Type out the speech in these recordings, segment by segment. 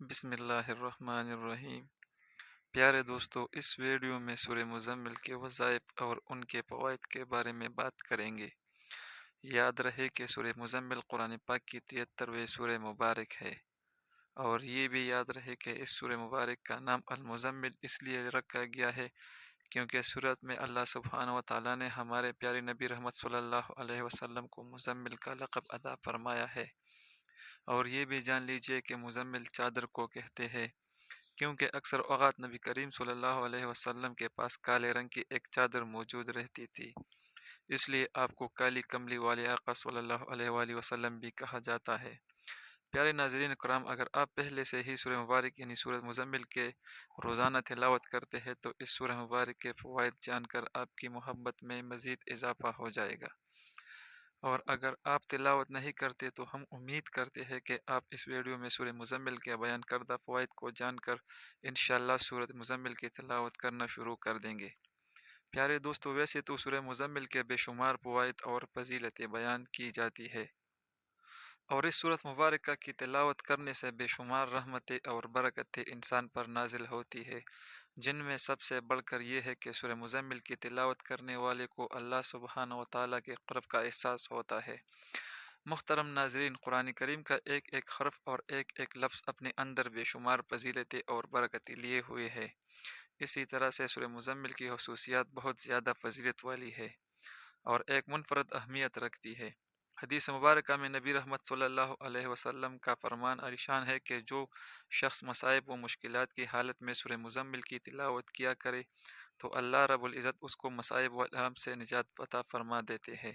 بسم اللہ الرحمن الرحیم۔ پیارے دوستو، اس ویڈیو میں سورہ مزمل کے وظائف اور ان کے فوائد کے بارے میں بات کریں گے۔ یاد رہے کہ سورہ مزمل قرآن پاک کی 73ویں سورہ مبارک ہے، اور یہ بھی یاد رہے کہ اس سورہ مبارک کا نام المزمل اس لیے رکھا گیا ہے کیونکہ سورت میں اللہ سبحانہ و تعالیٰ نے ہمارے پیارے نبی رحمت صلی اللہ علیہ وسلم کو مزمل کا لقب عطا فرمایا ہے۔ اور یہ بھی جان لیجئے کہ مزمل چادر کو کہتے ہیں کیونکہ اکثر اوقات نبی کریم صلی اللہ علیہ وسلم کے پاس کالے رنگ کی ایک چادر موجود رہتی تھی، اس لیے آپ کو کالی کملی والے آقا صلی اللہ علیہ وآلہ وسلم بھی کہا جاتا ہے۔ پیارے ناظرین کرام، اگر آپ پہلے سے ہی سورہ مبارک یعنی سورہ مزمل کے روزانہ تلاوت کرتے ہیں تو اس سورہ مبارک کے فوائد جان کر آپ کی محبت میں مزید اضافہ ہو جائے گا، اور اگر آپ تلاوت نہیں کرتے تو ہم امید کرتے ہیں کہ آپ اس ویڈیو میں سورہ مزمل کے بیان کردہ فوائد کو جان کر انشاءاللہ سورۃ مزمل کی تلاوت کرنا شروع کر دیں گے۔ پیارے دوستو، ویسے تو سورہ مزمل کے بے شمار فوائد اور فضیلتیں بیان کی جاتی ہے، اور اس سورۃ مبارکہ کی تلاوت کرنے سے بے شمار رحمتیں اور برکتیں انسان پر نازل ہوتی ہے، جن میں سب سے بڑھ کر یہ ہے کہ سورہ مزمل کی تلاوت کرنے والے کو اللہ سبحانہ و تعالیٰ کے قرب کا احساس ہوتا ہے۔ محترم ناظرین، قرآن کریم کا ایک ایک حرف اور ایک ایک لفظ اپنے اندر بے شمار فضیلتیں اور برکتیں لیے ہوئے ہے۔ اسی طرح سے سورہ مزمل کی خصوصیات بہت زیادہ فضیلت والی ہے اور ایک منفرد اہمیت رکھتی ہے۔ حدیث مبارکہ میں نبی رحمت صلی اللہ علیہ وسلم کا فرمان عالیشان ہے کہ جو شخص مصائب و مشکلات کی حالت میں سورہ مزمل کی تلاوت کیا کرے تو اللہ رب العزت اس کو مصائب و الہام سے نجات عطا فرما دیتے ہیں۔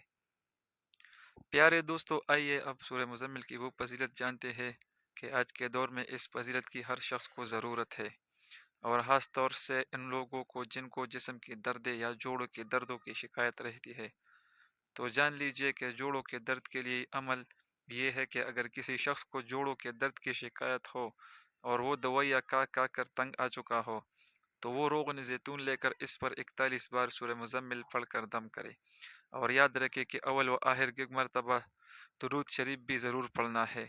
پیارے دوستو، آئیے اب سورہ مزمل کی وہ فضیلت جانتے ہیں کہ آج کے دور میں اس فضیلت کی ہر شخص کو ضرورت ہے، اور خاص طور سے ان لوگوں کو جن کو جسم کی درد یا جوڑوں کے دردوں کی شکایت رہتی ہے۔ تو جان لیجئے کہ جوڑوں کے درد کے لیے عمل یہ ہے کہ اگر کسی شخص کو جوڑوں کے درد کی شکایت ہو اور وہ دوائیاں کھا کر تنگ آ چکا ہو تو وہ روغن زیتون لے کر اس پر 41 بار سورہ مزمل پڑھ کر دم کرے، اور یاد رکھے کہ اول و آخر کی مرتبہ درود شریف بھی ضرور پڑھنا ہے۔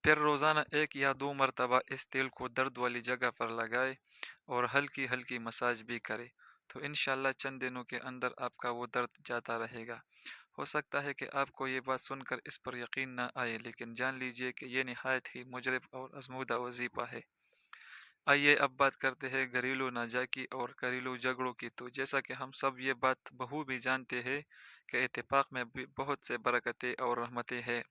پھر روزانہ 1 یا 2 مرتبہ اس تیل کو درد والی جگہ پر لگائے اور ہلکی ہلکی مساج بھی کرے، تو انشاءاللہ چند دنوں کے اندر آپ کا وہ درد جاتا رہے گا۔ ہو سکتا ہے کہ آپ کو یہ بات سن کر اس پر یقین نہ آئے، لیکن جان لیجئے کہ یہ نہایت ہی مجرب اور آزمودہ وظیفہ ہے۔ آئیے اب بات کرتے ہیں گھریلو ناجائکی اور گھریلو جھگڑوں کی۔ تو جیسا کہ ہم سب یہ بات بخوبی جانتے ہیں کہ اتفاق میں بھی بہت سے برکتیں اور رحمتیں ہیں۔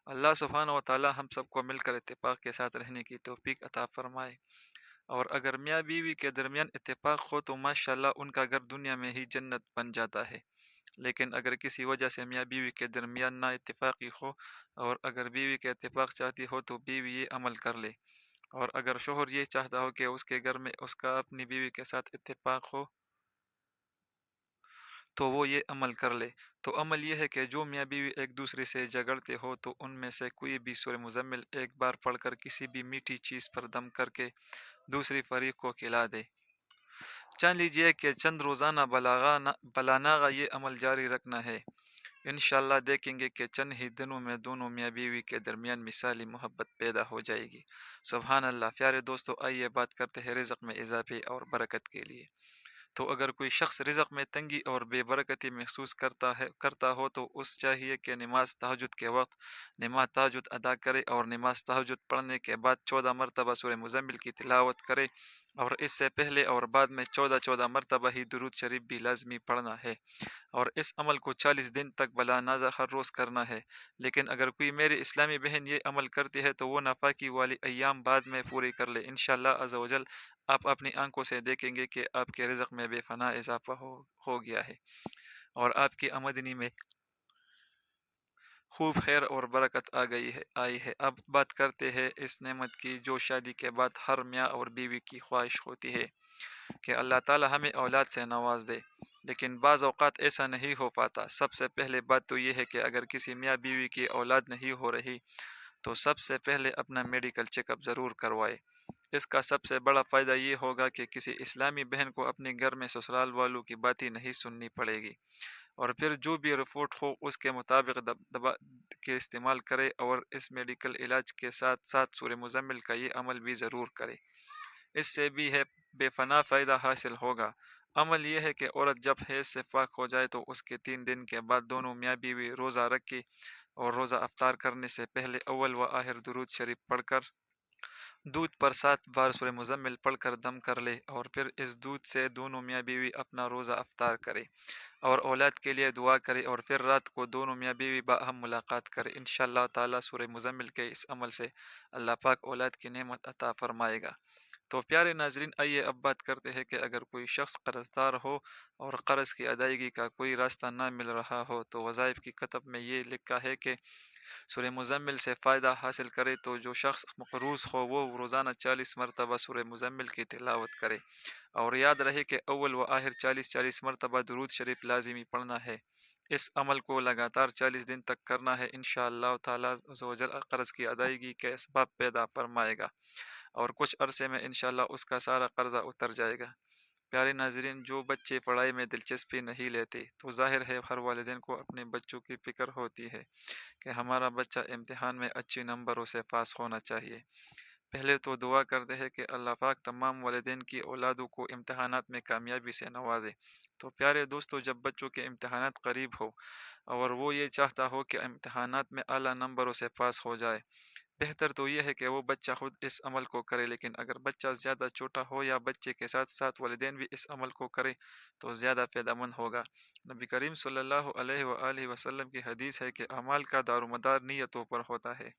اللہ سبحانہ و تعالی ہم سب کو مل کر اتفاق کے ساتھ رہنے کی توفیق عطا فرمائے، اور اگر میاں بیوی کے درمیان اتفاق ہو تو ماشاءاللہ ان کا گھر دنیا میں ہی جنت بن جاتا ہے، لیکن اگر کسی وجہ سے میاں بیوی کے درمیان نہ اتفاقی ہو اور اگر بیوی کے اتفاق چاہتی ہو تو بیوی یہ عمل کر لے، اور اگر شوہر یہ چاہتا ہو کہ اس کے گھر میں اس کا اپنی بیوی کے ساتھ اتفاق ہو تو وہ یہ عمل کر لے۔ تو عمل یہ ہے کہ جو میاں بیوی ایک دوسرے سے جھگڑتے ہو تو ان میں سے کوئی بھی سورہ مزمل ایک بار پڑھ کر کسی بھی میٹھی چیز پر دم کر کے دوسری فریق کو کھلا دے۔ جان لیجئے کہ چند روزانہ بلاناغہ یہ عمل جاری رکھنا ہے، انشاءاللہ دیکھیں گے کہ چند ہی دنوں میں دونوں میاں بیوی کے درمیان مثالی محبت پیدا ہو جائے گی۔ سبحان اللہ۔ پیارے دوستو، آئیے بات کرتے ہیں رزق میں اضافے اور برکت کے لیے۔ تو اگر کوئی شخص رزق میں تنگی اور بے برکتی محسوس کرتا ہو تو اس چاہیے کہ نماز تہجد کے وقت نماز تہجد ادا کرے اور نماز تہجد پڑھنے کے بعد 14 مرتبہ سورہ مزمل کی تلاوت کرے، اور اس سے پہلے اور بعد میں 14 مرتبہ ہی درود شریف بھی لازمی پڑھنا ہے، اور اس عمل کو 40 دن تک بلا نازع ہر روز کرنا ہے۔ لیکن اگر کوئی میری اسلامی بہن یہ عمل کرتی ہے تو وہ ناپاکی والی ایام بعد میں پوری کر لے، انشاءاللہ عز و جل آپ اپنی آنکھوں سے دیکھیں گے کہ آپ کے رزق میں بے پناہ اضافہ ہو گیا ہے، اور آپ کی آمدنی میں خوب خیر اور برکت آئی ہے۔ اب بات کرتے ہیں اس نعمت کی جو شادی کے بعد ہر میاں اور بیوی کی خواہش ہوتی ہے کہ اللہ تعالی ہمیں اولاد سے نواز دے، لیکن بعض اوقات ایسا نہیں ہو پاتا۔ سب سے پہلے بات تو یہ ہے کہ اگر کسی میاں بیوی کی اولاد نہیں ہو رہی تو سب سے پہلے اپنا میڈیکل چیک اپ ضرور کروائے۔ اس کا سب سے بڑا فائدہ یہ ہوگا کہ کسی اسلامی بہن کو اپنے گھر میں سسرال والوں کی باتیں نہیں سننی پڑے گی، اور پھر جو بھی رپورٹ ہو اس کے مطابق دوا کے استعمال کرے، اور اس میڈیکل علاج کے ساتھ ساتھ سورہ مزمل کا یہ عمل بھی ضرور کرے، اس سے بھی ہے بے پناہ فائدہ حاصل ہوگا۔ عمل یہ ہے کہ عورت جب حیض سے پاک ہو جائے تو اس کے 3 دن کے بعد دونوں میاں بیوی روزہ رکھے، اور روزہ افطار کرنے سے پہلے اول و آخر درود شریف پڑھ کر دودھ پر 7 بار سورہ مزمل پڑھ کر دم کر لے، اور پھر اس دودھ سے دونوں میاں بیوی اپنا روزہ افطار کرے اور اولاد کے لیے دعا کرے، اور پھر رات کو دونوں میاں بیوی باہم ملاقات کرے۔ انشاءاللہ تعالیٰ سورہ مزمل کے اس عمل سے اللہ پاک اولاد کی نعمت عطا فرمائے گا۔ تو پیارے ناظرین، آئیے اب بات کرتے ہیں کہ اگر کوئی شخص قرض دار ہو اور قرض کی ادائیگی کا کوئی راستہ نہ مل رہا ہو، تو وظائف کی کتب میں یہ لکھا ہے کہ سورہ مزمل سے فائدہ حاصل کرے، تو جو شخص مقروض ہو وہ روزانہ 40 مرتبہ سورہ مزمل کی تلاوت کرے، اور یاد رہے کہ اول و آخر 40 مرتبہ درود شریف لازمی پڑھنا ہے۔ اس عمل کو لگاتار 40 دن تک کرنا ہے، انشاءاللہ تعالیٰ عز و جل قرض کی ادائیگی کے اسباب پیدا فرمائے گا، اور کچھ عرصے میں انشاءاللہ اس کا سارا قرضہ اتر جائے گا۔ پیارے ناظرین، جو بچے پڑھائی میں دلچسپی نہیں لیتے، تو ظاہر ہے ہر والدین کو اپنے بچوں کی فکر ہوتی ہے کہ ہمارا بچہ امتحان میں اچھے نمبروں سے پاس ہونا چاہیے۔ پہلے تو دعا کرتے ہیں کہ اللہ پاک تمام والدین کی اولادوں کو امتحانات میں کامیابی سے نوازے۔ تو پیارے دوستو، جب بچوں کے امتحانات قریب ہو اور وہ یہ چاہتا ہو کہ امتحانات میں اعلیٰ نمبروں سے پاس ہو جائے، بہتر تو یہ ہے کہ وہ بچہ خود اس عمل کو کرے، لیکن اگر بچہ زیادہ چھوٹا ہو یا بچے کے ساتھ ساتھ والدین بھی اس عمل کو کرے تو زیادہ فائدہ مند ہوگا۔ نبی کریم صلی اللہ علیہ وآلہ وسلم کی حدیث ہے کہ اعمال کا دار و مدار نیتوں پر ہوتا ہے۔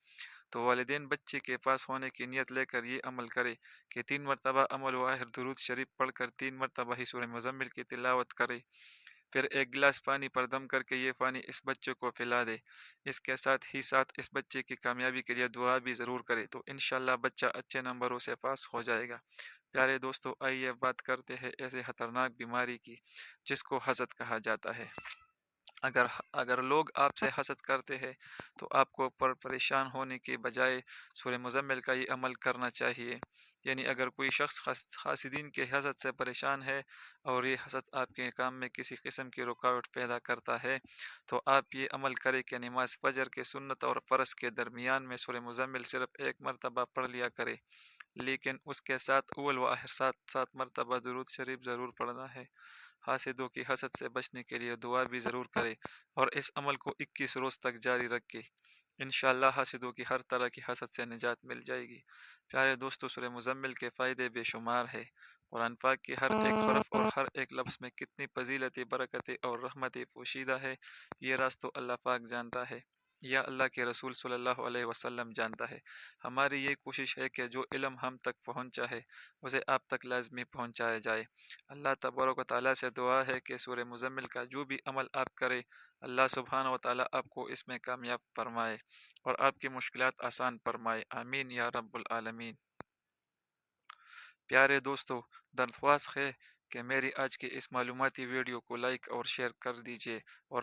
تو والدین بچے کے پاس ہونے کی نیت لے کر یہ عمل کرے کہ 3 مرتبہ عمل و آخر درود شریف پڑھ کر 3 مرتبہ ہی سورہ مزمل کی تلاوت کرے، پھر ایک گلاس پانی پر دم کر کے یہ پانی اس بچے کو پلا دے۔ اس کے ساتھ ہی ساتھ اس بچے کی کامیابی کے لیے دعا بھی ضرور کرے، تو انشاءاللہ بچہ اچھے نمبروں سے پاس ہو جائے گا۔ پیارے دوستو، آئیے بات کرتے ہیں ایسے خطرناک بیماری کی جس کو حسد کہا جاتا ہے۔ اگر اگر لوگ آپ سے حسد کرتے ہیں تو آپ کو پریشان ہونے کے بجائے سورہ مزمل کا یہ عمل کرنا چاہیے۔ یعنی اگر کوئی شخص حاسدین کے حسد سے پریشان ہے اور یہ حسد آپ کے کام میں کسی قسم کی رکاوٹ پیدا کرتا ہے، تو آپ یہ عمل کریں کہ نماز فجر کے سنت اور فرض کے درمیان میں سورہ مزمل صرف 1 مرتبہ پڑھ لیا کرے، لیکن اس کے ساتھ اول و آخر 7 مرتبہ درود شریف ضرور پڑھنا ہے۔ حاسدوں کی حسد سے بچنے کے لیے دعا بھی ضرور کرے، اور اس عمل کو 21 روز تک جاری رکھے۔ انشاءاللہ حاسدوں کی ہر طرح کی حسد سے نجات مل جائے گی۔ پیارے دوستو، سورہ مزمل کے فائدے بے شمار ہے۔ قرآن پاک کے ہر ایک حرف اور ہر ایک لفظ میں کتنی فضیلتیں، برکتیں اور رحمتیں پوشیدہ ہے، یہ راز تو اللہ پاک جانتا ہے، یا اللہ کے رسول صلی اللہ علیہ وسلم جانتا ہے۔ ہماری یہ کوشش ہے کہ جو علم ہم تک پہنچا ہے اسے آپ تک لازمی پہنچایا جائے۔ اللہ تبارک و تعالیٰ سے دعا ہے کہ سورہ مزمل کا جو بھی عمل آپ کرے، اللہ سبحانہ و تعالیٰ آپ کو اس میں کامیاب فرمائے اور آپ کی مشکلات آسان فرمائے، آمین یا رب العالمین۔ پیارے دوستو، درخواست ہے کہ میری آج کی اس معلوماتی ویڈیو کو لائک اور شیئر کر دیجیے، اور